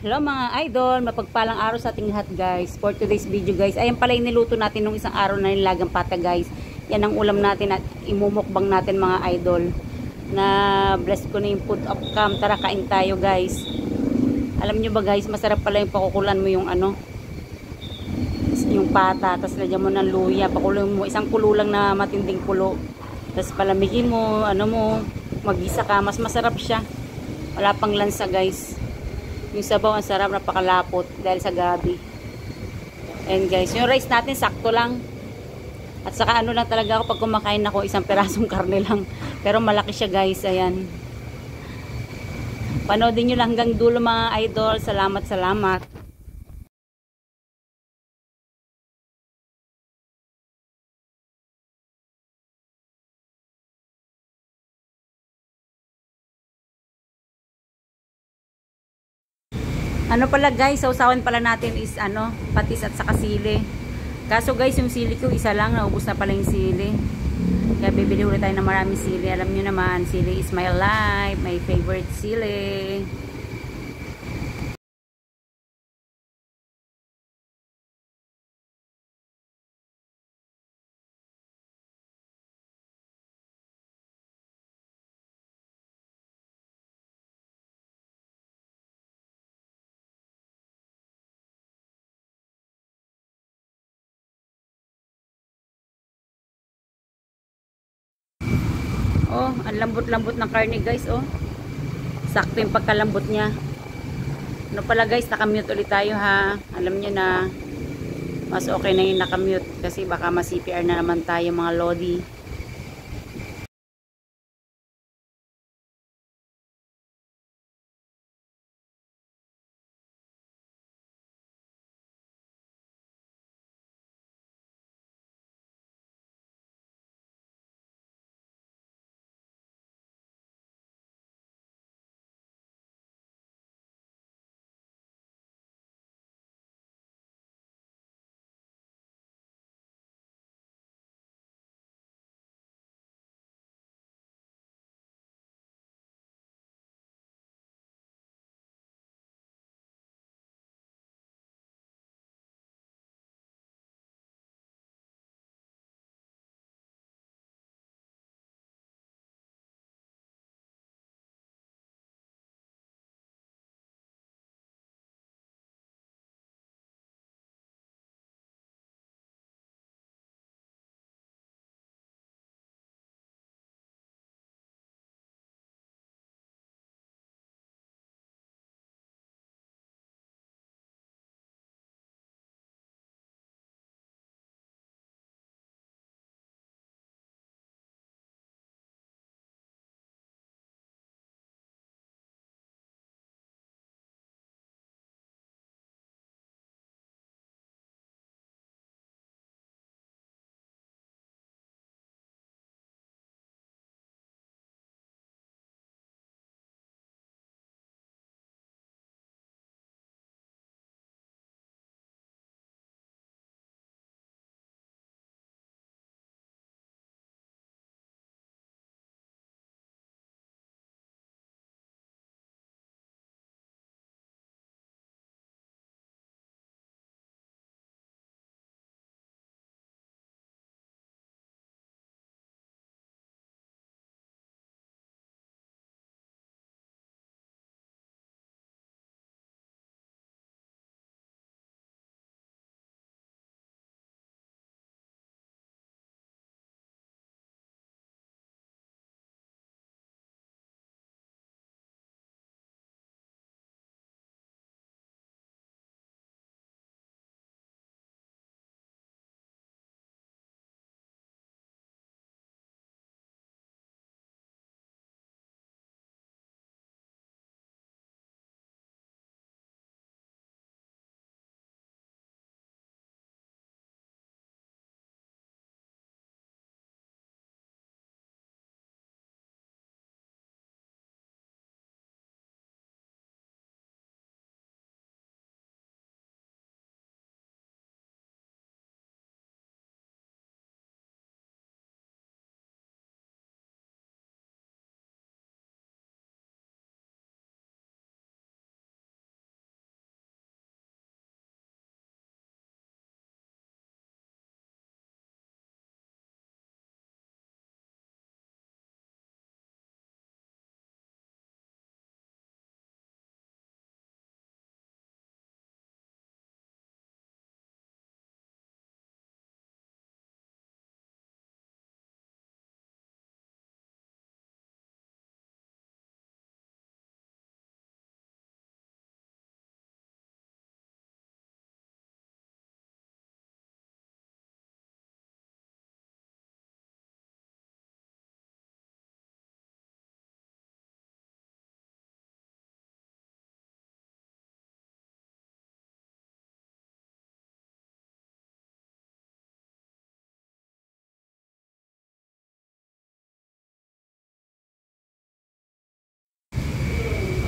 Hello mga idol, mapagpalang araw sa ating lahat guys. For today's video guys, ayan pala yung niluto natin nung isang araw na nilagang pata guys. Yan ang ulam natin at imumukbang natin mga idol. Na bless ko na yung food of cam. Tara kain tayo guys. Alam nyo ba guys, masarap pala yung pakukulan mo yung yung pata. Tapos lagyan mo ng luya. Pakulo mo, isang kulo lang na matinding kulo. Tapos palamigin mo, magisa ka. Mas masarap siya. Wala pang lansa guys. Yung sabaw ang sarap, napakalapot dahil sa gabi. And guys, yung rice natin sakto lang. At saka lang talaga ako pag kumakain ako, isang perasong karne lang. Pero malaki siya guys, ayan. Panoodin nyo lang hanggang dulo mga idol. Salamat, salamat. Ano pala guys, sausawan pala natin is patis at saka sili. Kaso guys, yung sili ko isa lang, naubos na pala yung sili. Kaya bibili ulit tayo ng maraming sili. Alam nyo naman, sili is my life, my favorite sili. Oh, ang lambot-lambot ng karne guys, oh. Sakto yung pagkalambot niya. Ano pala guys, nakamute ulit tayo ha. Alam nyo na, mas okay na yung nakamute kasi baka ma-CPR na naman tayo mga lodi.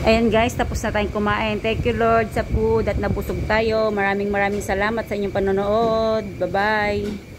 Ayan guys, tapos na tayong kumain. Thank you Lord sa food at nabusog tayo. Maraming salamat sa inyong panonood. Bye-bye.